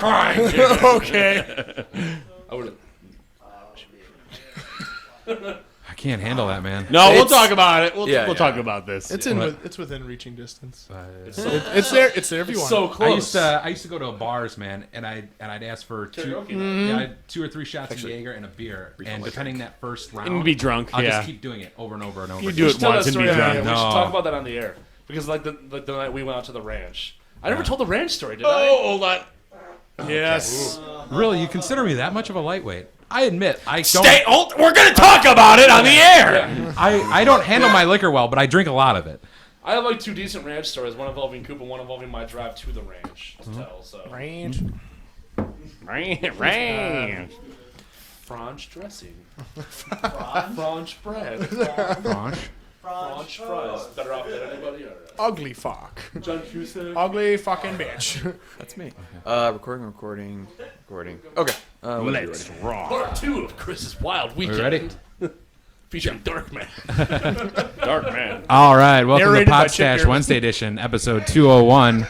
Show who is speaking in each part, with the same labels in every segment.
Speaker 1: Okay.
Speaker 2: I would.
Speaker 3: I can't handle that, man.
Speaker 1: No, we'll talk about it. We'll talk about this.
Speaker 4: It's within reaching distance.
Speaker 2: It's so,
Speaker 4: It's there if you
Speaker 2: it's
Speaker 4: want.
Speaker 2: so close.
Speaker 3: I used to go to bars, man, and I'd ask for two or three shots of Jaeger and a beer, and depending that first round,
Speaker 1: And be drunk.
Speaker 3: I'll just keep doing it over and over and over.
Speaker 1: You do it
Speaker 2: Tell
Speaker 1: once
Speaker 2: that
Speaker 1: and be
Speaker 2: story.
Speaker 1: drunk.
Speaker 2: We should
Speaker 3: No.
Speaker 2: talk about that on the air because like the night we went out to the ranch. I never told the ranch story, did I?
Speaker 1: hold on.
Speaker 4: Yes.
Speaker 3: Really, you consider me that much of a lightweight? I admit, I don't.
Speaker 1: We're going to talk about it on the air.
Speaker 3: I don't handle my liquor well, but I drink a lot of it.
Speaker 2: I have like two decent ranch stories, one involving Koopa, one involving my drive to the ranch to tell. So
Speaker 4: Range.
Speaker 1: Ranch.
Speaker 2: French dressing, French bread, French fries. Better off than anybody.
Speaker 4: Ugly fuck.
Speaker 2: John Cusack.
Speaker 4: Ugly fucking bitch.
Speaker 5: That's me. Recording. Okay.
Speaker 1: Let's rock.
Speaker 2: Part 2 of Chris's Wild Weekend.
Speaker 3: We ready?
Speaker 2: Featuring Darkman.
Speaker 1: Darkman.
Speaker 3: All right, welcome
Speaker 4: Narrated
Speaker 3: to
Speaker 4: by Chip
Speaker 3: Podstache
Speaker 4: Garrett.
Speaker 3: Wednesday edition, episode 201.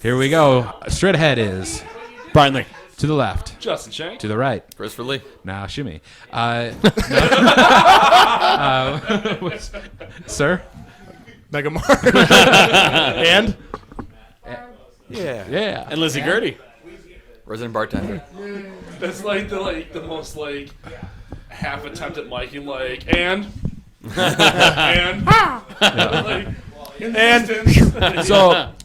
Speaker 3: Here we go. Straight ahead is
Speaker 1: Brian Lee.
Speaker 3: to the left,
Speaker 2: Justin Shank.
Speaker 3: to the right.
Speaker 5: Christopher Lee.
Speaker 3: Nah, shimmy. Sir?
Speaker 4: Mega Mark. And
Speaker 5: Yeah.
Speaker 3: Yeah.
Speaker 1: And Lizzie Gertie.
Speaker 5: Resident bartender.
Speaker 2: That's like the most like half attempt at miking and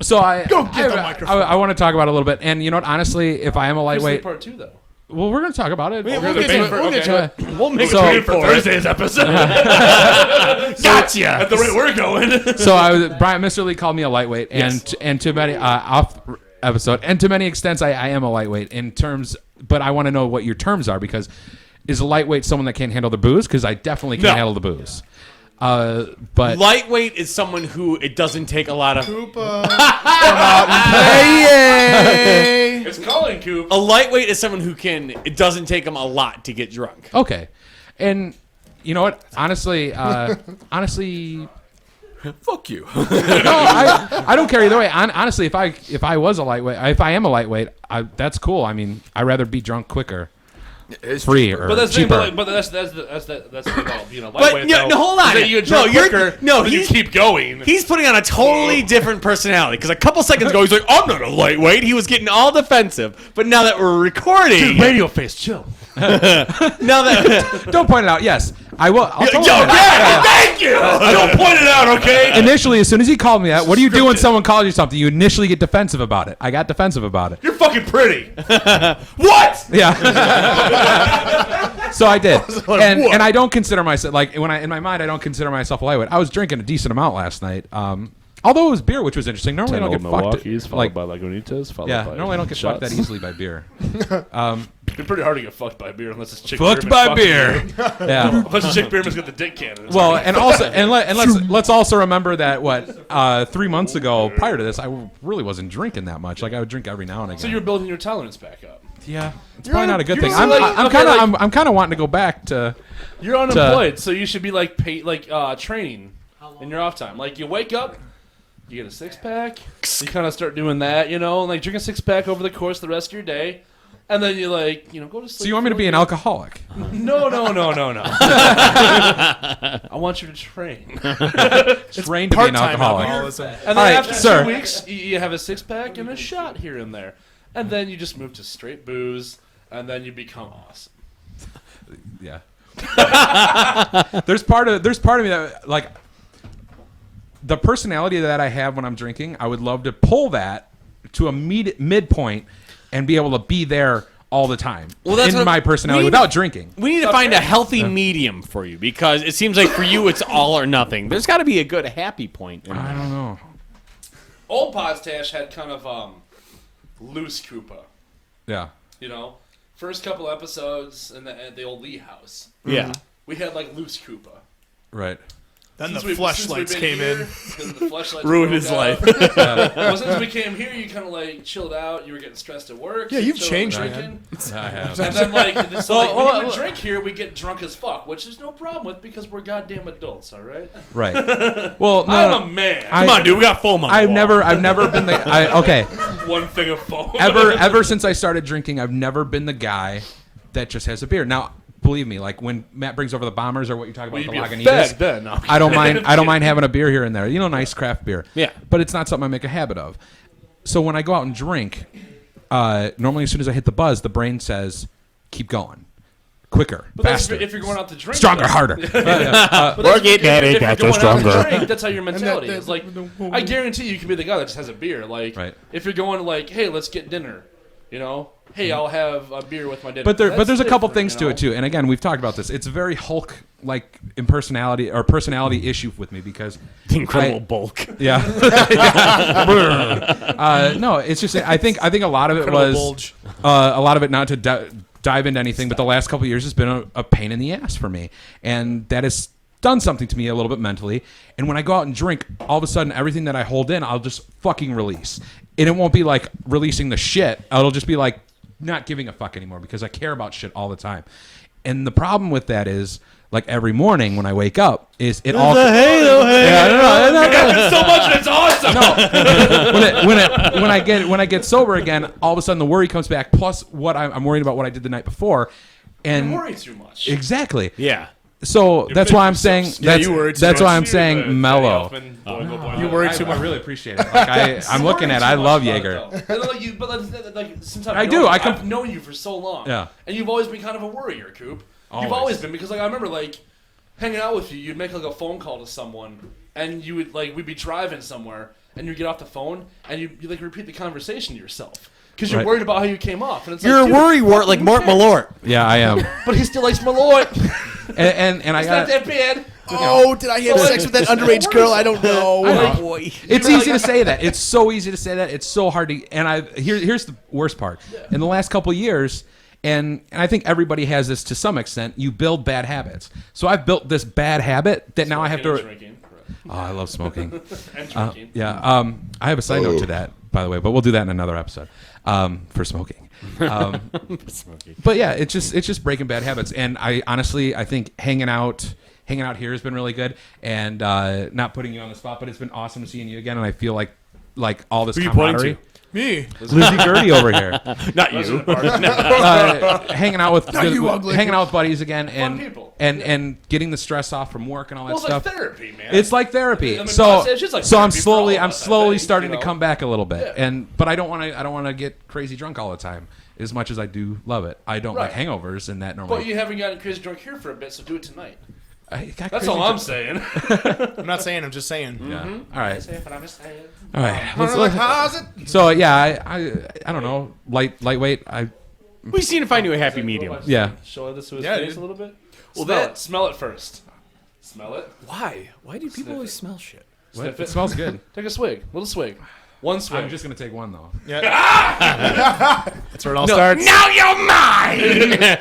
Speaker 3: So I
Speaker 4: Go get the microphone.
Speaker 3: I want to talk about it a little bit. And you know what? Honestly, if I am a lightweight,
Speaker 2: part 2 though.
Speaker 3: well, we're going to talk about it.
Speaker 4: we'll get to it.
Speaker 1: We'll make
Speaker 3: So-
Speaker 1: it
Speaker 2: For
Speaker 1: for it.
Speaker 2: Thursday's episode.
Speaker 1: Gotcha.
Speaker 2: At the rate we're going.
Speaker 3: So Mr. Lee called me a lightweight, and to many off episode, and to many extents, I am a lightweight in terms. But I want to know what your terms are, because is a lightweight someone that can't handle the booze? Because I definitely can't
Speaker 1: No.
Speaker 3: handle the booze. But
Speaker 1: Lightweight is someone who it doesn't take a lot of.
Speaker 4: Koopa. Come out and play.
Speaker 2: It's calling Coop.
Speaker 1: A lightweight is someone who can. It doesn't take them a lot to get drunk.
Speaker 3: okay, and you know what? Honestly,
Speaker 5: Fuck you.
Speaker 3: no, I don't care either way. Honestly, if I was a lightweight, if I am a lightweight, that's cool. I mean, I'd rather be drunk quicker,
Speaker 5: It's
Speaker 3: free,
Speaker 5: cheaper.
Speaker 3: or
Speaker 2: But that's the thing,
Speaker 3: cheaper.
Speaker 2: but that's the thing about being a
Speaker 1: But
Speaker 2: lightweight.
Speaker 1: no,
Speaker 2: though,
Speaker 1: hold on.
Speaker 2: is that you get
Speaker 1: No,
Speaker 2: drunk
Speaker 1: you're-
Speaker 2: quicker.
Speaker 1: no,
Speaker 2: then you
Speaker 1: he's-
Speaker 2: keep going.
Speaker 1: He's putting on a totally different personality, because a couple seconds ago he's like, "I'm not a lightweight." He was getting all defensive, but now that we're recording,
Speaker 2: radio face, chill.
Speaker 1: now that
Speaker 3: Don't point it out. Yes, I will. I'll tell
Speaker 1: Yo,
Speaker 3: him.
Speaker 1: yeah, thank you. Don't point it out, okay?
Speaker 3: Initially, as soon as he called me that, what do you do when someone calls you something? You initially get defensive about it. I got defensive about it.
Speaker 2: You're fucking pretty.
Speaker 1: What?
Speaker 3: Yeah. So I did, and I don't consider myself in my mind I don't consider myself a lightweight. I was drinking a decent amount last night. Although it was beer, which was interesting. Normally I don't get fucked.
Speaker 2: Lagunitas, followed
Speaker 3: Yeah, normally I don't get fucked that easily by beer.
Speaker 2: It's pretty hard to get fucked by beer unless it's chick
Speaker 3: Fucked
Speaker 2: Beerman
Speaker 3: by
Speaker 2: fucking
Speaker 3: beer.
Speaker 2: you.
Speaker 3: Yeah.
Speaker 2: Unless the chick Beerman's got the dick cannon.
Speaker 3: Well, and let's also remember that 3 months ago, prior to this, I really wasn't drinking that much. Like I would drink every now and again.
Speaker 2: So you're building your tolerance back up.
Speaker 3: Yeah, it's probably not a good thing.
Speaker 2: you're like-
Speaker 3: I'm
Speaker 2: okay,
Speaker 3: kind of
Speaker 2: like-
Speaker 3: I'm kind of wanting to go back to.
Speaker 2: You're unemployed, so you should be like training in your off time. Like you wake up, you get a 6-pack, you kind of start doing that, and like drink a 6-pack over the course of the rest of your day, and then you go to sleep.
Speaker 3: So you want me to be an alcoholic?
Speaker 2: No. I want you to train.
Speaker 3: Trained to be an
Speaker 4: Part-time
Speaker 3: alcoholic.
Speaker 4: alcoholism.
Speaker 2: And then
Speaker 3: All right,
Speaker 2: after
Speaker 3: sir.
Speaker 2: 2 weeks, you have a 6-pack and a shot here and there. And then you just move to straight booze, and then you become awesome.
Speaker 3: Yeah. There's part of me that like the personality that I have when I'm drinking. I would love to pull that to a midpoint and be able to be there all the time
Speaker 1: that's
Speaker 3: in
Speaker 1: what
Speaker 3: my personality
Speaker 1: we need
Speaker 3: without drinking.
Speaker 1: We need to find a healthy medium for you, because it seems like for you it's all or nothing. There's got to be a good happy point.
Speaker 3: I don't know.
Speaker 2: Old Podstache had kind of loose Koopa.
Speaker 3: Yeah.
Speaker 2: First couple episodes in the old Lee house.
Speaker 1: Yeah.
Speaker 2: We had like loose Koopa.
Speaker 3: Right.
Speaker 4: Then the
Speaker 2: Since
Speaker 4: fleshlights
Speaker 2: we've been
Speaker 4: came
Speaker 2: here,
Speaker 4: in.
Speaker 2: 'cause the fleshlights
Speaker 1: Ruined
Speaker 2: broke
Speaker 1: his
Speaker 2: out.
Speaker 1: life.
Speaker 2: Well, since we came here, you kind of like chilled out. You were getting stressed at work.
Speaker 4: Yeah,
Speaker 2: you
Speaker 4: you've
Speaker 2: chilled
Speaker 4: changed,
Speaker 2: drinking.
Speaker 3: I have.
Speaker 2: And then like, so like when we drink here, we get drunk as fuck, which there's no problem with because we're goddamn adults, all right?
Speaker 3: Right. Well, no,
Speaker 2: I'm
Speaker 3: no,
Speaker 2: a man.
Speaker 1: Come on, dude. We got foam on the
Speaker 3: I've
Speaker 1: wall.
Speaker 3: never been the. Okay.
Speaker 2: One thing of foam.
Speaker 3: Ever since I started drinking, I've never been the guy that just has a beer. Now, believe me, like when Matt brings over the Bombers or what you talk about,
Speaker 2: Well,
Speaker 3: the
Speaker 2: you'd be a fag
Speaker 3: Lagunitas,
Speaker 2: then. No.
Speaker 3: I don't mind having a beer here and there. You know, nice craft beer.
Speaker 1: Yeah.
Speaker 3: But it's not something I make a habit of. So when I go out and drink, normally as soon as I hit the buzz, the brain says, "Keep going, quicker,
Speaker 2: But that's
Speaker 3: faster,
Speaker 2: if you're going out to drink,
Speaker 3: stronger,
Speaker 2: though.
Speaker 3: harder."
Speaker 2: But that's
Speaker 1: get
Speaker 2: if
Speaker 1: daddy,
Speaker 2: you're
Speaker 1: got
Speaker 2: going
Speaker 1: you
Speaker 2: out to
Speaker 1: stronger.
Speaker 2: drink, that's how your mentality
Speaker 4: that-
Speaker 2: is. Like, I guarantee you can be the guy that just has a beer. Like,
Speaker 3: Right.
Speaker 2: if you're going like, hey, let's get dinner. You know, hey, I'll have a beer with my dinner.
Speaker 3: But there's a couple
Speaker 2: different,
Speaker 3: things
Speaker 2: you
Speaker 3: to
Speaker 2: know?
Speaker 3: it too. And again, we've talked about this. It's a very Hulk like impersonality or personality issue with me because
Speaker 1: Incredible
Speaker 3: I-
Speaker 1: bulk.
Speaker 3: Yeah. No, it's just I think a lot of it
Speaker 4: Incredible
Speaker 3: was
Speaker 4: bulge.
Speaker 3: a lot of it not to dive into anything, but the last couple of years has been a pain in the ass for me, and that has done something to me a little bit mentally. And when I go out and drink, all of a sudden everything that I hold in, I'll just fucking release, and it won't be like releasing the shit. It'll just be like not giving a fuck anymore because I care about shit all the time. And the problem with that is, like every morning when I wake up, is it all. Yeah, no.
Speaker 2: so much, and it's awesome.
Speaker 3: When I get sober again, all of a sudden the worry comes back. Plus, what I'm worried about what I did the night before, and
Speaker 2: Don't worry too much.
Speaker 3: exactly.
Speaker 1: Yeah.
Speaker 3: So that's why I'm saying
Speaker 4: you worry too
Speaker 3: that's
Speaker 4: much.
Speaker 3: why I'm saying mellow.
Speaker 4: You worry too
Speaker 3: I
Speaker 4: much.
Speaker 3: really appreciate it. Like I'm looking at. I love Jaeger.
Speaker 2: Like, since
Speaker 3: I do,
Speaker 2: I've known you for so long.
Speaker 3: Yeah.
Speaker 2: And you've always been kind of a worrier, Coop.
Speaker 3: Always.
Speaker 2: You've always been because like I remember like hanging out with you. You'd make like a phone call to someone, and you would like we'd be driving somewhere, and you'd get off the phone, and you like repeat the conversation to yourself because you're
Speaker 3: Right.
Speaker 2: worried about how you came off. And it's
Speaker 1: You're
Speaker 2: like,
Speaker 1: a
Speaker 2: dude,
Speaker 1: worrywart like Mort Malort.
Speaker 3: Yeah, I am.
Speaker 2: but he still likes Malort.
Speaker 3: And I
Speaker 2: It's not
Speaker 3: got.
Speaker 2: that bad.
Speaker 4: Oh, did I have sex with that underage girl? I don't know.
Speaker 3: I know.
Speaker 1: Boy.
Speaker 3: It's easy to say that. It's so easy to say that. It's so hard to. And here's the worst part. In the last couple of years, and I think everybody has this to some extent. You build bad habits. So I've built this bad habit that now I have to.
Speaker 2: Drinking.
Speaker 3: Oh, I love smoking.
Speaker 2: And drinking.
Speaker 3: Yeah. I have a side note to that, by the way, but we'll do that in another episode. For smoking. But yeah, it's just breaking bad habits. And I honestly, I think hanging out here has been really good. And not putting you on the spot, but it's been awesome seeing you again. And I feel like all this
Speaker 1: Who are you pointing
Speaker 3: camaraderie.
Speaker 1: to?
Speaker 4: Me.
Speaker 3: Lizzie Gertie over here,
Speaker 1: Not you.
Speaker 3: hanging out with
Speaker 4: you ugly.
Speaker 3: hanging out with buddies again, and
Speaker 2: people.
Speaker 3: and getting the stress off from work and all that
Speaker 2: Well, it's like
Speaker 3: stuff.
Speaker 2: therapy, man.
Speaker 3: It's like therapy.
Speaker 2: I mean,
Speaker 3: So
Speaker 2: it's just like
Speaker 3: so I'm
Speaker 2: therapy for all
Speaker 3: slowly
Speaker 2: of
Speaker 3: I'm
Speaker 2: us, I
Speaker 3: slowly
Speaker 2: think,
Speaker 3: starting
Speaker 2: you
Speaker 3: to
Speaker 2: know?
Speaker 3: come back a little bit.
Speaker 2: Yeah.
Speaker 3: But I don't want to get crazy drunk all the time. As much as I do love it, I don't like
Speaker 2: Right.
Speaker 3: hangovers and that normally.
Speaker 2: But you haven't gotten crazy drunk here for a bit, so do it tonight.
Speaker 3: I got
Speaker 2: That's
Speaker 3: crazy
Speaker 2: all I'm
Speaker 3: drunk.
Speaker 2: saying.
Speaker 4: I'm not saying. I'm just saying.
Speaker 3: Yeah.
Speaker 2: Mm-hmm.
Speaker 3: All right. All right.
Speaker 4: Let's
Speaker 3: Let's- so yeah, I don't know. Lightweight.
Speaker 1: We just need to find you a happy medium.
Speaker 3: Yeah.
Speaker 2: Show this to his
Speaker 4: Yeah,
Speaker 2: face
Speaker 4: dude.
Speaker 2: a little bit.
Speaker 5: Well,
Speaker 2: Smell
Speaker 5: that-
Speaker 2: it. Smell it first. Smell it.
Speaker 5: Why? Why do people always smell shit?
Speaker 3: What?
Speaker 2: Sniff
Speaker 3: It smells good.
Speaker 2: Take a swig. Little swig. One swig.
Speaker 3: I'm just gonna take one though.
Speaker 4: That's where it all starts.
Speaker 1: Now you're mine.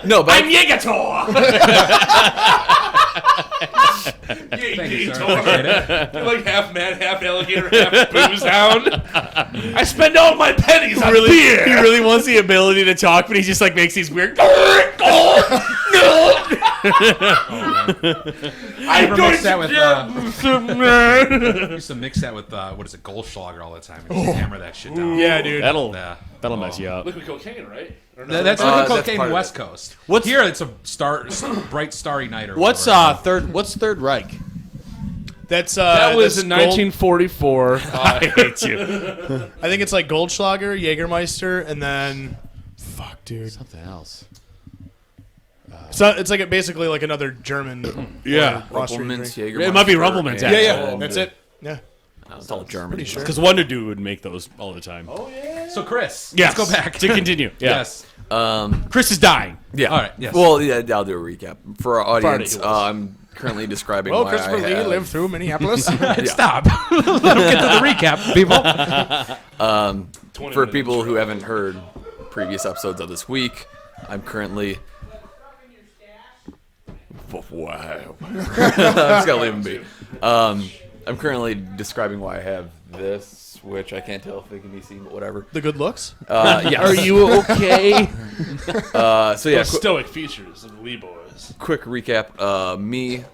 Speaker 5: No, but
Speaker 1: I'm Yegator.
Speaker 3: Thank you, sir. Appreciate it.
Speaker 2: You're like half man, half alligator, half booze hound. I spend all my pennies on
Speaker 1: He
Speaker 2: beer.
Speaker 1: really wants the ability to talk, but he just like makes these weird.
Speaker 2: I'm
Speaker 3: Ever
Speaker 2: going
Speaker 3: mix that
Speaker 2: to
Speaker 3: with,
Speaker 2: get
Speaker 3: I used to mix that with what is it, Goldschlager all the time. And just hammer that shit down.
Speaker 4: Yeah, dude.
Speaker 1: That'll
Speaker 3: Yeah.
Speaker 1: mess you up.
Speaker 2: liquid cocaine, right? Or no?
Speaker 3: That's
Speaker 5: that's
Speaker 3: liquid cocaine
Speaker 5: part of
Speaker 3: West
Speaker 5: it.
Speaker 3: Coast.
Speaker 1: What's-
Speaker 3: Here? It's a bright starry night or
Speaker 1: What's
Speaker 3: whatever.
Speaker 1: What's Third Reich?
Speaker 4: That's
Speaker 2: that was
Speaker 4: that's
Speaker 2: in
Speaker 4: Gold-
Speaker 2: 1944.
Speaker 1: I hate you.
Speaker 4: I think it's like Goldschlager, Jägermeister, and then fuck, dude.
Speaker 1: Something else.
Speaker 4: So it's like basically like another German.
Speaker 1: Yeah.
Speaker 4: or Austrian
Speaker 5: Rumpelmans,
Speaker 4: drink.
Speaker 5: Jägermeister.
Speaker 1: It might be Rumpelmans,
Speaker 5: and-
Speaker 4: Yeah, yeah.
Speaker 1: actually.
Speaker 4: That's it. Yeah.
Speaker 5: It's all German.
Speaker 4: Pretty sure.
Speaker 1: Because Wonder Dude would make those all the time.
Speaker 2: Oh yeah.
Speaker 3: So Chris,
Speaker 1: Yes.
Speaker 3: let's go back
Speaker 1: to continue. Yeah.
Speaker 3: Yes.
Speaker 1: Chris is dying.
Speaker 5: Yeah.
Speaker 3: All right, yes.
Speaker 5: Well, yeah, I'll do a recap for our audience.
Speaker 2: he was.
Speaker 5: I'm currently describing
Speaker 4: Well,
Speaker 5: why
Speaker 4: Christopher
Speaker 5: I
Speaker 4: Lee
Speaker 5: have,
Speaker 4: lived through Minneapolis.
Speaker 3: Stop. Let him get to the recap, people.
Speaker 5: for people who haven't heard previous episodes of this week. I'm currently Wow. I'm just gonna leave him be. I'm currently describing why I have this, which I can't tell if it can be seen, but whatever.
Speaker 4: The good looks.
Speaker 5: Yes.
Speaker 1: Are you okay?
Speaker 5: So yeah,
Speaker 2: Those stoic features of the Lee Boys.
Speaker 5: quick recap. Me,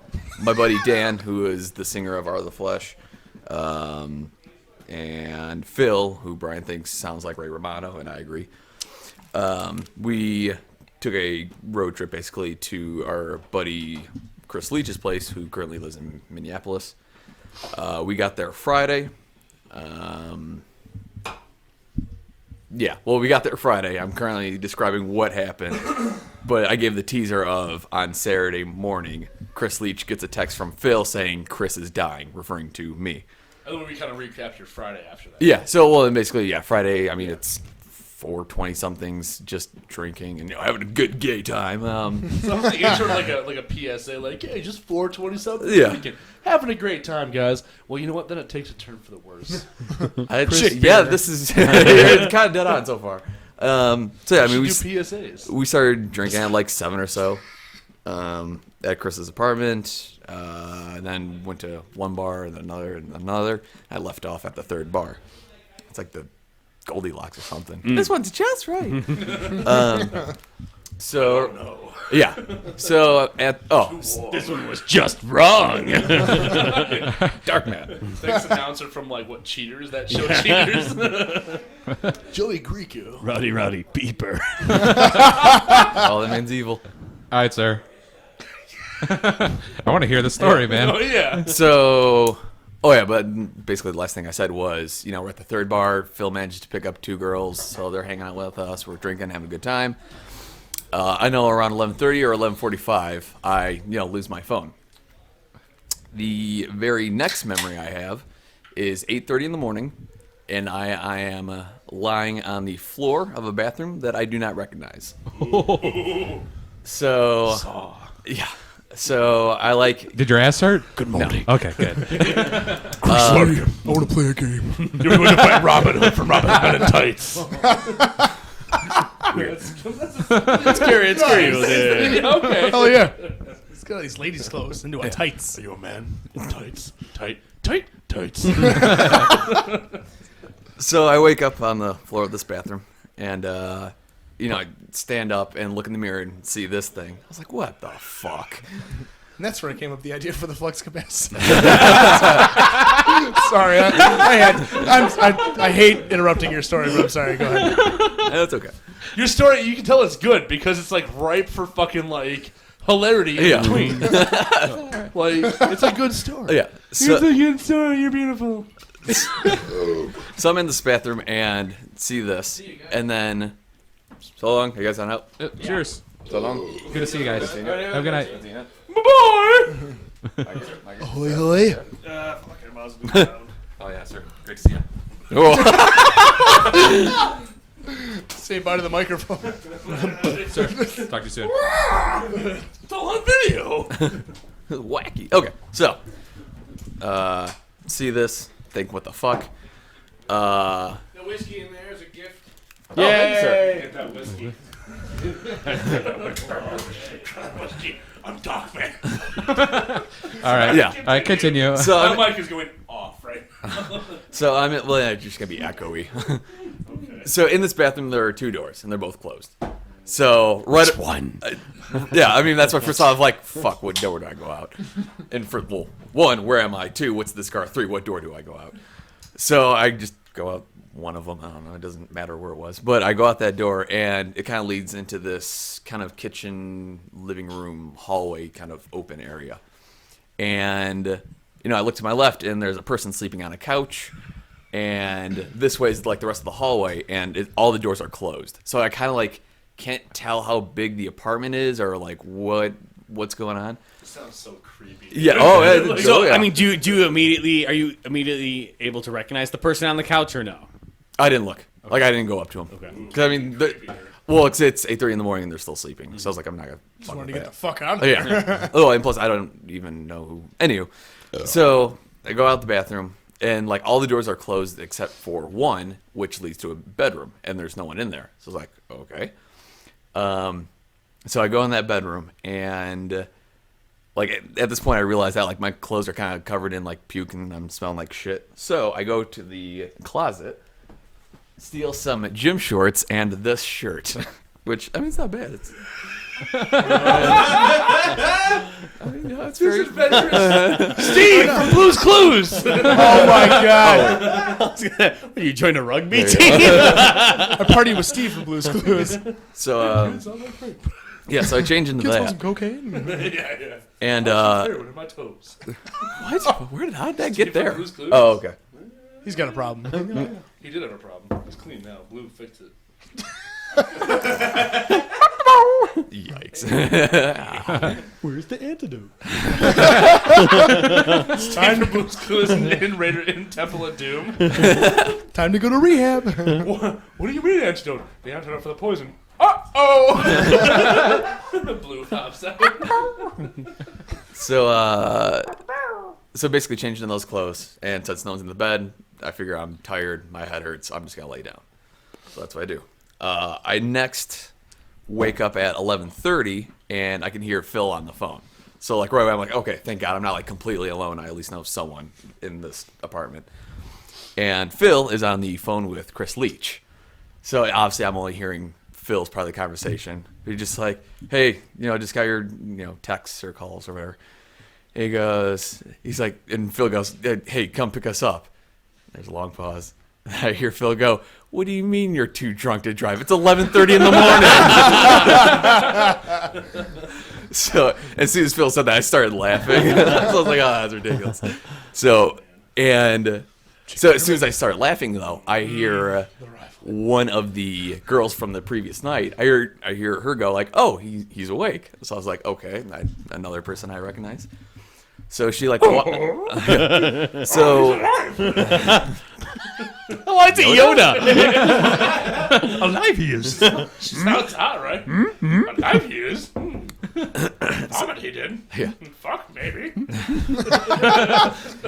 Speaker 5: my buddy Dan, who is the singer of Are of the Flesh, and Phil, who Brian thinks sounds like Ray Romano, and I agree. We took a road trip basically to our buddy Chris Leach's place, who currently lives in Minneapolis. We got there Friday. We got there Friday. I'm currently describing what happened, but I gave the teaser of on Saturday morning, Chris Leach gets a text from Phil saying Chris is dying, referring to me.
Speaker 2: And then we kind of recapped your Friday after that.
Speaker 5: Yeah, so, and basically, Friday, I mean, it's 420 somethings just drinking and having a good gay time.
Speaker 2: Sounds like it's sort of like a PSA, like, hey, just 420 something.
Speaker 5: Yeah.
Speaker 2: Having a great time, guys. Well, you know what? Then it takes a turn for the worse.
Speaker 5: This is it's kind of dead on so far. I mean, we
Speaker 2: do PSAs.
Speaker 5: We started drinking at like 7 or so at Chris's apartment, and then went to one bar and another and another. I left off at the third bar. It's like the Goldilocks or something. This one's just right. Yeah. So
Speaker 1: This one was just wrong.
Speaker 5: Dark Man.
Speaker 2: Thanks, announcer from Cheaters? That show Cheaters. Joey Greco.
Speaker 1: Rowdy beeper.
Speaker 5: All that man's evil.
Speaker 3: All right, sir. I want to hear the story, man.
Speaker 2: Oh yeah.
Speaker 5: So, but basically the last thing I said was, we're at the third bar. Phil managed to pick up 2 girls, so they're hanging out with us. We're drinking, having a good time. I know around 11:30 or 11:45, I lose my phone. The very next memory I have is 8:30 in the morning, and I am lying on the floor of a bathroom that I do not recognize. So, yeah. So I
Speaker 3: Did your ass hurt?
Speaker 1: Good morning.
Speaker 3: Okay, good.
Speaker 4: I want to play a game.
Speaker 2: You're going to fight Robin Hood from Robin Hood in Tights.
Speaker 1: It's scary. It's scary.
Speaker 2: Okay.
Speaker 4: Hell yeah. He's got these ladies' clothes into a tights.
Speaker 2: Are you a man in tights? Tights.
Speaker 5: So I wake up on the floor of this bathroom, and I stand up and look in the mirror and see this thing. I was like, what the fuck?
Speaker 4: And that's where I came up with the idea for the flex capacity. Sorry, I hate interrupting your story, but I'm sorry. Go ahead.
Speaker 5: That's okay.
Speaker 2: Your story, you can tell it's good because it's ripe for fucking hilarity in between. It's a good story.
Speaker 5: Yeah.
Speaker 2: It's a good story. You're beautiful.
Speaker 5: So I'm in this bathroom and see this, and then so long. You guys on out?
Speaker 3: Cheers.
Speaker 5: So long.
Speaker 3: Good to see you guys. Have a good night.
Speaker 2: Bye-bye.
Speaker 4: Ahoy, ahoy.
Speaker 5: Oh yeah, sir. Great to see you.
Speaker 4: Say bye to the microphone.
Speaker 3: Sir, talk to you soon.
Speaker 2: It's all on video.
Speaker 5: Wacky. Okay, so see this? Think what the fuck?
Speaker 2: The whiskey in there is a gift.
Speaker 5: Yay!
Speaker 2: Get that whiskey. I'm Doc Man.
Speaker 3: All right.
Speaker 5: Yeah.
Speaker 3: All right, continue.
Speaker 5: So
Speaker 2: My mic is going off right now.
Speaker 5: So I'm it's just gonna be echoey. So in this bathroom there are 2 doors and they're both closed. So right
Speaker 1: one?
Speaker 5: Yeah, I mean that's what first off like fuck, what door do I go out? And for 1, where am I? 2, what's this car? 3, what door do I go out? So I just go out one of them. I don't know. It doesn't matter where it was, but I go out that door and it kind of leads into this kind of kitchen, living room, hallway kind of open area. And I look to my left and there's a person sleeping on a couch. And this way is like the rest of the hallway, and all the doors are closed. So I kind of can't tell how big the apartment is or what's going on.
Speaker 2: It sounds so creepy.
Speaker 5: Yeah.
Speaker 1: I mean, are you immediately able to recognize the person on the couch or no?
Speaker 5: I didn't look. I didn't go up to him.
Speaker 1: Okay.
Speaker 5: 'Cause, I mean, it's 8:30 in the morning and they're still sleeping. So I was like, I'm not gonna.
Speaker 4: Just wanted to
Speaker 5: with
Speaker 4: get the
Speaker 5: that.
Speaker 4: fuck out of
Speaker 5: Oh,
Speaker 4: here.
Speaker 5: yeah. Oh, and plus I don't even know who. Anywho, so I go out the bathroom and all the doors are closed except for one, which leads to a bedroom, and there's no one in there. So I was like, okay. So I go in that bedroom and like at this point I realized that like my clothes are kind of covered in like puke and I'm smelling like shit. So I go to the closet, steal some gym shorts and this shirt, which I mean it's not bad. It's it's very
Speaker 2: Steve from Blue's Clues.
Speaker 4: Oh my god!
Speaker 1: You joined a rugby team?
Speaker 4: I partied with Steve from Blue's Clues.
Speaker 5: so yeah. So I change into
Speaker 4: Kids want
Speaker 5: that
Speaker 4: some cocaine?
Speaker 2: Yeah.
Speaker 5: and
Speaker 2: There, what are my toes?
Speaker 5: what? How did that get
Speaker 2: from
Speaker 5: there?
Speaker 2: Blue's Clues.
Speaker 5: Oh, okay.
Speaker 4: He's got a problem.
Speaker 2: He did have a problem. He's clean now. Blue fixed it.
Speaker 5: Yikes.
Speaker 1: Where's the antidote?
Speaker 2: Time for Blue's Clues in Temple of Doom.
Speaker 4: Time to go to rehab.
Speaker 2: What do you mean antidote? The antidote for the poison. Uh-oh! Blue hops out.
Speaker 5: So basically changing those clothes, and since no one's in the bed, I figure I'm tired, my head hurts, I'm just gonna lay down. So that's what I do. I next wake up at 11:30, and I can hear Phil on the phone. So like right away, I'm like, okay, thank God I'm not like completely alone. I at least know someone in this apartment. And Phil is on the phone with Chris Leach. So obviously I'm only hearing Phil's part of the conversation. He's just like, hey, just got your, texts or calls or whatever. He's like, and Phil goes, hey, come pick us up. There's a long pause. I hear Phil go, what do you mean you're too drunk to drive? It's 11:30 in the morning. So as soon as Phil said that, I started laughing. So I was like, oh, that's ridiculous. So as soon as I start laughing, though, I hear one of the girls from the previous night. I hear her go like, oh, he's awake. So I was like, okay, another person I recognize. So she like, so
Speaker 1: Why is it Yoda?
Speaker 3: Alive he is.
Speaker 2: She sounds hot, right? Alive he is. Vomit he did.
Speaker 5: Yeah.
Speaker 2: Fuck, maybe.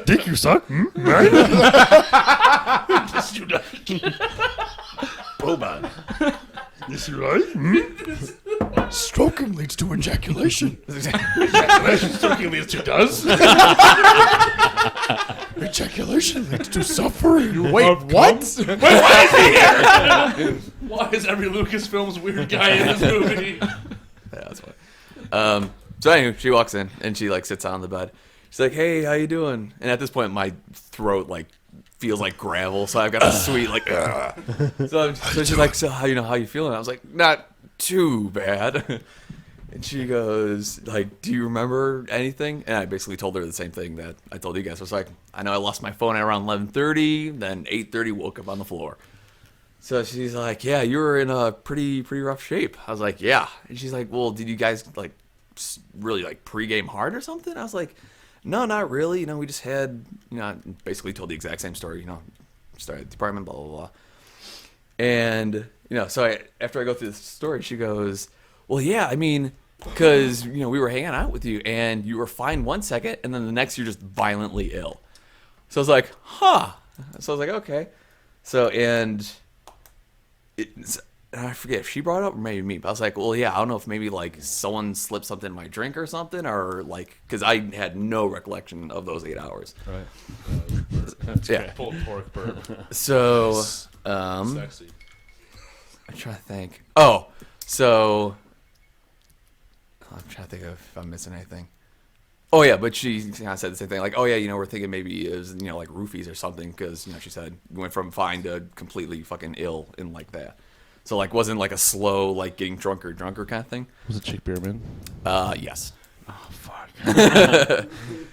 Speaker 3: Dick you suck.
Speaker 2: Just you know.
Speaker 1: Boba.
Speaker 3: Yes, you right.
Speaker 4: Stroking leads to ejaculation.
Speaker 2: Stroking leads to does.
Speaker 4: Ejaculation leads to suffering. Wait, what?
Speaker 2: Why is he here? Why is every Lucasfilm's weird guy in this movie?
Speaker 5: Yeah, that's why. So anyway, she walks in and she like sits on the bed. She's like, "Hey, how you doing?" And at this point, my throat like feels like gravel, so I've got a sweet like. So she's like, "So how you feeling?" I was like, "Not too bad." And she goes, like, "Do you remember anything?" And I basically told her the same thing that I told you guys. I was like, "I know I lost my phone at around 11:30, then 8:30 woke up on the floor." So she's like, "Yeah, you were in a pretty rough shape." I was like, "Yeah." And she's like, "Well, did you guys like really like pregame hard or something?" I was like, "No, not really. We just had, I basically told the exact same story. Started at the department, blah blah blah." And so after I go through the story, she goes, "Well, yeah, I mean, because we were hanging out with you and you were fine one second, and then the next you're just violently ill." So I was like, "Huh." So I was like, "Okay." So I forget if she brought it up or maybe me, but I was like, well, yeah, I don't know if maybe like someone slipped something in my drink or something, or like, because I had no recollection of those 8 hours.
Speaker 3: Right.
Speaker 5: Yeah.
Speaker 2: Pulled pork burp.
Speaker 5: So,
Speaker 2: Sexy.
Speaker 5: I'm trying to think. Oh, so I'm trying to think if I'm missing anything. Oh yeah, but she kind of said the same thing, like, oh yeah, we're thinking maybe it was like roofies or something, because she said we went from fine to completely fucking ill in like that. So like wasn't like a slow like getting drunker kind of thing.
Speaker 2: Was it Chick Beerman?
Speaker 5: Yes.
Speaker 2: Oh fuck.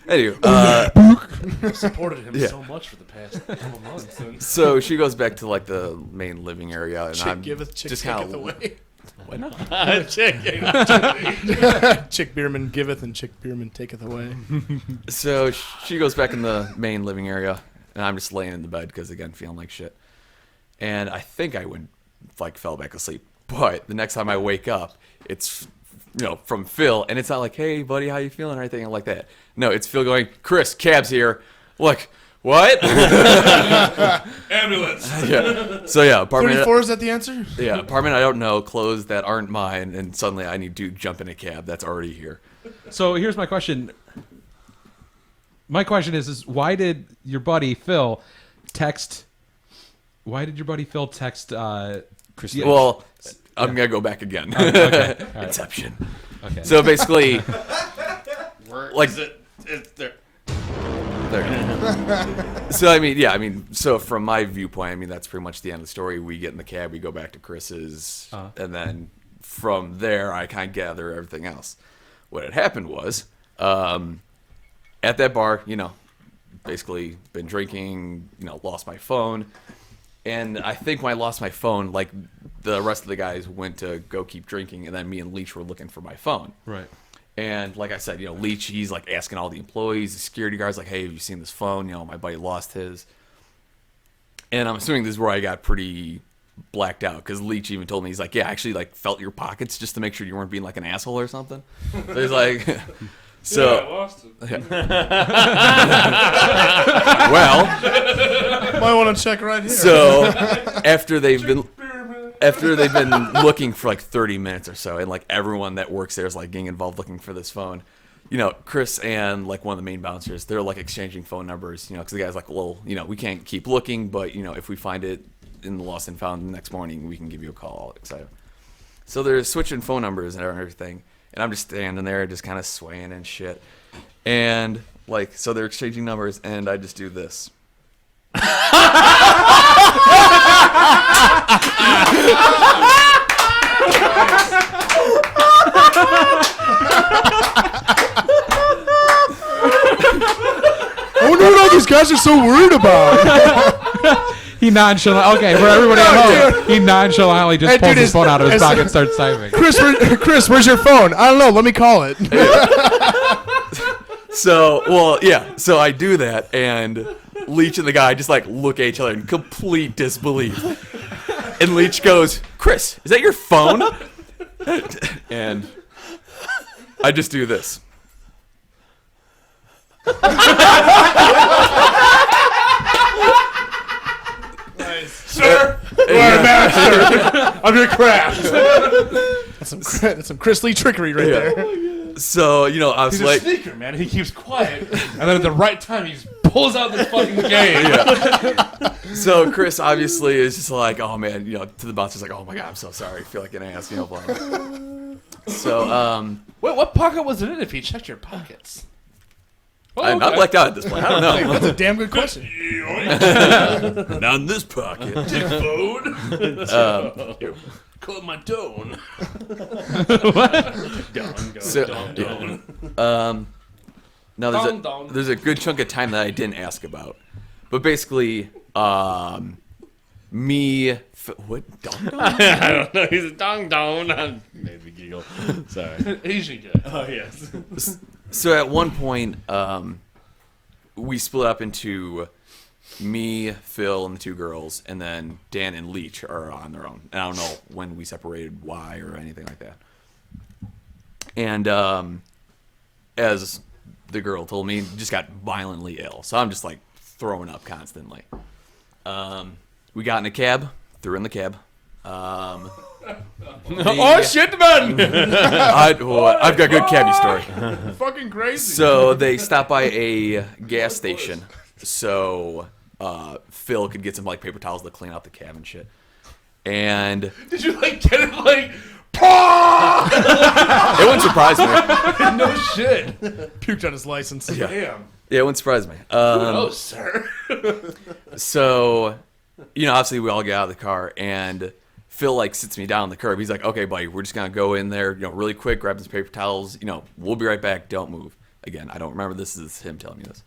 Speaker 5: Anyway,
Speaker 2: I've supported him so much for the past couple months. And
Speaker 5: so she goes back to like the main living area, and
Speaker 4: Chick
Speaker 5: I'm
Speaker 4: giveth, chick
Speaker 5: just
Speaker 4: taketh
Speaker 5: kind of
Speaker 4: away.
Speaker 1: Chick.
Speaker 4: Chick Beerman giveth and Chick Beerman taketh away.
Speaker 5: So she goes back in the main living area, and I'm just laying in the bed because again feeling like shit. And I think I fell back asleep. But the next time I wake up, it's from Phil, and it's not like, hey buddy, how you feeling or anything like that. No, it's Phil going, Chris, cab's here. Like, what?
Speaker 2: ambulance.
Speaker 5: Yeah. So yeah, apartment.
Speaker 4: 34, is that the answer?
Speaker 5: Yeah, apartment I don't know, clothes that aren't mine, and suddenly I need to jump in a cab that's already here.
Speaker 3: So here's my question. My question is why did your buddy Phil text? Why did your buddy Phil text?
Speaker 1: Christine.
Speaker 5: Well, I'm gonna go back again.
Speaker 3: Okay. All right.
Speaker 5: Inception.
Speaker 3: Okay.
Speaker 5: So basically, like
Speaker 1: it's there.
Speaker 5: there. So I mean, so from my viewpoint, I mean that's pretty much the end of the story. We get in the cab, we go back to Chris's, and then from there, I kind of gather everything else. What had happened was, at that bar, basically been drinking, lost my phone. And I think when I lost my phone, like the rest of the guys went to go keep drinking, and then me and Leach were looking for my phone.
Speaker 3: Right.
Speaker 5: And like I said, Leach, he's like asking all the employees, the security guards, like, hey, have you seen this phone? My buddy lost his. And I'm assuming this is where I got pretty blacked out, because Leach even told me, he's like, yeah, I actually like felt your pockets just to make sure you weren't being like an asshole or something. So he's like, so
Speaker 2: I lost it.
Speaker 5: well,
Speaker 4: Might want to check right here.
Speaker 5: so after they've been looking for like 30 minutes or so, and like everyone that works there is like getting involved looking for this phone, Chris and like one of the main bouncers, they're like exchanging phone numbers, because the guy's like, well, we can't keep looking, but if we find it in the lost and found the next morning, we can give you a call, etc. So they're switching phone numbers and everything, and I'm just standing there just kind of swaying and shit, and like, so they're exchanging numbers, and I just do this.
Speaker 4: I wonder what all these guys are so worried about.
Speaker 3: He nonchalant. Okay, for everybody at home, he nonchalantly just
Speaker 4: Hey,
Speaker 3: pulls
Speaker 4: dude,
Speaker 3: his phone out of his
Speaker 4: it's-
Speaker 3: pocket and starts typing.
Speaker 4: Chris, where's your phone? I don't know. Let me call it.
Speaker 5: So, well, yeah. So I do that, and Leach and the guy just like look at each other in complete disbelief. And Leach goes, "Chris, is that your phone?" And I just do this.
Speaker 4: Sir, you are a master of your craft. That's some Chris Lee trickery right there.
Speaker 5: So, I was
Speaker 2: He's
Speaker 5: like,
Speaker 2: a sneaker, man. He keeps quiet, and then at the right time, he just pulls out this fucking game.
Speaker 5: so Chris obviously is just like, oh man, to the bouncer's like, oh my god, I'm so sorry, I feel like an ass, blah. So,
Speaker 2: Wait, what pocket was it in if he checked your pockets? Oh,
Speaker 5: I'm not blacked out at this point. I don't know.
Speaker 4: That's a damn good question.
Speaker 5: Not in this pocket.
Speaker 2: Food? Call my dome.
Speaker 5: So, now
Speaker 2: Dong, dong.
Speaker 5: there's a good chunk of time that I didn't ask about, but basically, what dong dong?
Speaker 1: I don't know. He's a dong dong. Made me giggle. Sorry.
Speaker 2: Asian guy.
Speaker 1: Oh yes.
Speaker 5: So at one point, we split up into me, Phil, and the two girls, and then Dan and Leach are on their own. And I don't know when we separated, why, or anything like that. And as the girl told me, just got violently ill. So I'm just like throwing up constantly. We got in a cab, threw in the cab.
Speaker 1: Oh shit, man!
Speaker 5: I've got a good cabbie story.
Speaker 4: Fucking crazy.
Speaker 5: So they stopped by a gas station, so Phil could get some like paper towels to clean out the cab and shit. And
Speaker 2: Did you like get it like?
Speaker 5: it wouldn't surprise me.
Speaker 2: No shit.
Speaker 4: Puked on his license.
Speaker 2: Damn.
Speaker 5: Yeah, it wouldn't surprise me.
Speaker 2: Oh, sir.
Speaker 5: So, obviously we all get out of the car, and Phil like sits me down on the curb. He's like, "Okay, buddy, we're just gonna go in there, really quick, grab some paper towels. We'll be right back. Don't move." Again, I don't remember this is him telling me this.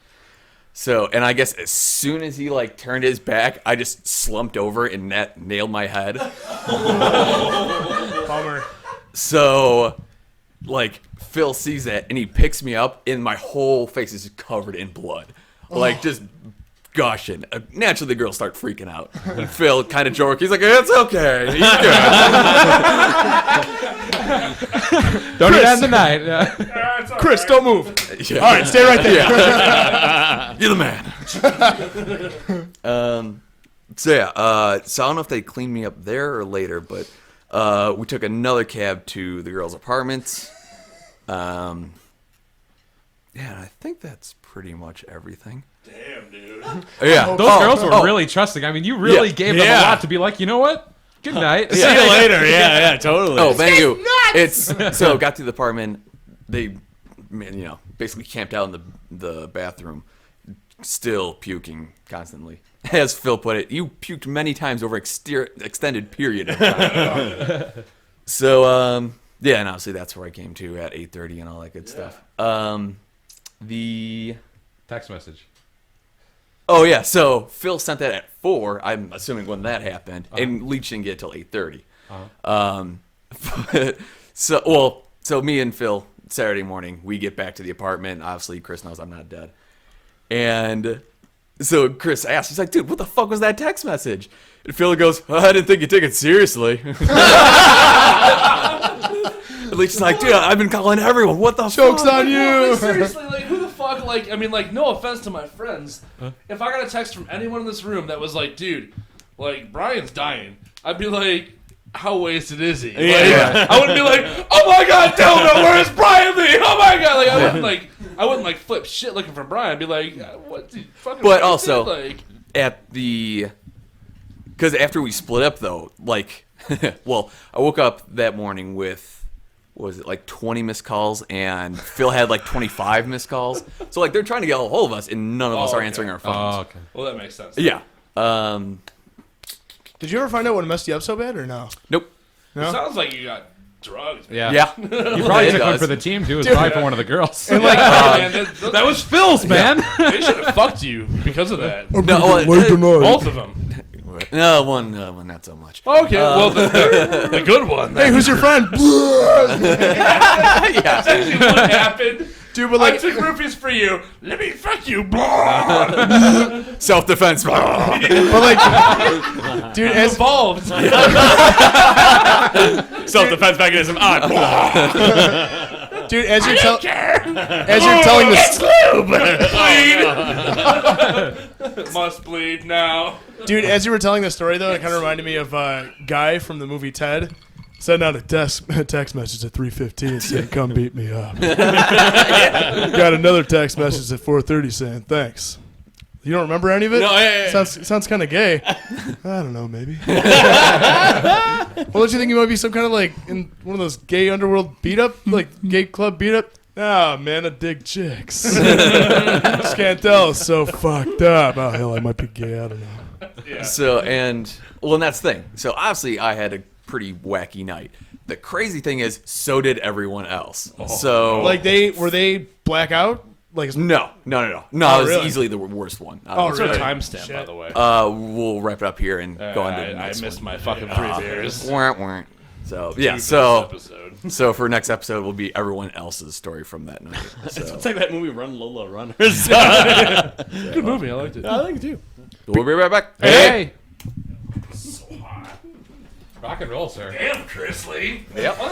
Speaker 5: So, and I guess as soon as he like turned his back, I just slumped over and nailed my head.
Speaker 4: Bummer.
Speaker 5: So, like, Phil sees that and he picks me up, and my whole face is covered in blood, like just gushing. Naturally, the girls start freaking out. And Phil kind of joke. He's like, "It's okay. He's good."
Speaker 3: Don't eat that tonight.
Speaker 4: Chris, don't move.
Speaker 5: Yeah.
Speaker 4: All right, stay right there.
Speaker 5: Yeah. You're the man. So I don't know if they cleaned me up there or later, but we took another cab to the girls' apartments. Yeah, I think that's pretty much everything.
Speaker 2: Damn, dude.
Speaker 5: Yeah.
Speaker 3: Those girls were really trusting. I mean, you really
Speaker 5: Yeah.
Speaker 3: gave them a lot to be like, you know what? Good night.
Speaker 1: See you later. Yeah, totally.
Speaker 5: Oh, Bangu. It's so got to the apartment. They, basically camped out in the bathroom, still puking constantly. As Phil put it, you puked many times over extended period of time. So, yeah, and obviously that's where I came to at 8:30 and all that good stuff. The
Speaker 3: Text message.
Speaker 5: Oh yeah, so Phil sent that at 4. I'm assuming when that happened, and Leach didn't get it till 8:30. So me and Phil Saturday morning we get back to the apartment. Obviously, Chris knows I'm not dead, and so Chris asks, he's like, "Dude, what the fuck was that text message?" And Phil goes, "I didn't think you'd take it seriously." And Leach is like, "Dude, I've been calling everyone. What the
Speaker 4: Joke's
Speaker 5: fuck?"
Speaker 4: on you.
Speaker 2: Seriously, like, who the fuck, like, I mean, like, no offense to my friends. If I got a text from anyone in this room that was like, dude, like, Brian's dying, I'd be like, how wasted is he?
Speaker 1: Yeah.
Speaker 2: I wouldn't be like, oh my god, Delma, where's Brian Lee? Oh my god, like, I wouldn't flip shit looking for Brian. I'd be like, what the fucking
Speaker 5: But
Speaker 2: wasted?
Speaker 5: also,
Speaker 2: like,
Speaker 5: because after we split up though, like, well, I woke up that morning with, what was it, like 20 missed calls, and Phil had like 25 missed calls. So like they're trying to get a hold of us, and none of us are
Speaker 2: okay.
Speaker 5: answering our phones.
Speaker 3: Oh, okay.
Speaker 2: well, that makes sense.
Speaker 5: Yeah.
Speaker 4: Did you ever find out what messed you up so bad or no?
Speaker 5: Nope.
Speaker 4: No?
Speaker 2: Sounds like you got drugs. Man.
Speaker 3: Yeah.
Speaker 5: Yeah.
Speaker 3: You probably
Speaker 5: It
Speaker 3: took one
Speaker 5: does.
Speaker 3: for the team, too. It was probably for one of the girls.
Speaker 4: And like,
Speaker 2: Man,
Speaker 3: that was Phil's, man.
Speaker 2: they should have fucked you because of that.
Speaker 5: No, well,
Speaker 2: Both of them.
Speaker 5: no, one not so much.
Speaker 2: Okay, well, the good one.
Speaker 4: hey, who's your friend?
Speaker 2: That's actually what happened.
Speaker 4: Dude, but
Speaker 2: I
Speaker 4: like,
Speaker 2: took rupees for you. Let me fuck you.
Speaker 5: Self-defense.
Speaker 4: but like, dude, as
Speaker 2: Evolved.
Speaker 1: Self-defense mechanism on.
Speaker 4: dude, as you're telling this,
Speaker 2: Must bleed now.
Speaker 4: dude, as you were telling the story though, it kind of reminded me of Guy from the movie Ted. Sending out a text message at 3:15 saying, "Come beat me up." Got another text message at 4:30 saying, "Thanks." You don't remember any of it?
Speaker 1: No, yeah.
Speaker 4: Sounds kind of gay. I don't know, maybe. Well, don't you think you might be some kind of like in one of those gay underworld beat up, like gay club beat up? Ah, man, I dig chicks. Just can't tell. It's so fucked up. Oh hell, I might be gay. I don't know.
Speaker 2: Yeah.
Speaker 5: So, and that's the thing. So obviously I had a pretty wacky night. The crazy thing is, so did everyone else. So
Speaker 4: Like were they blackout? Like
Speaker 5: no,
Speaker 4: Oh,
Speaker 5: it was
Speaker 4: really?
Speaker 5: easily the worst one.
Speaker 2: What's our
Speaker 4: really?
Speaker 2: timestamp, by
Speaker 4: Shit.
Speaker 2: the way?
Speaker 5: We'll wrap it up here and go on to the
Speaker 2: I
Speaker 5: next
Speaker 2: missed
Speaker 5: one.
Speaker 2: my fucking 3 beers.
Speaker 5: Weren't. So yeah,
Speaker 2: This
Speaker 5: so
Speaker 2: episode.
Speaker 5: for next episode will be everyone else's story from that night. So
Speaker 1: It's like that movie Run Lola Runners.
Speaker 2: Good movie. I liked it.
Speaker 1: I think it too.
Speaker 5: we'll be right back.
Speaker 3: Hey. Rock and roll, sir.
Speaker 2: Damn, Chris Lee.
Speaker 5: Yep.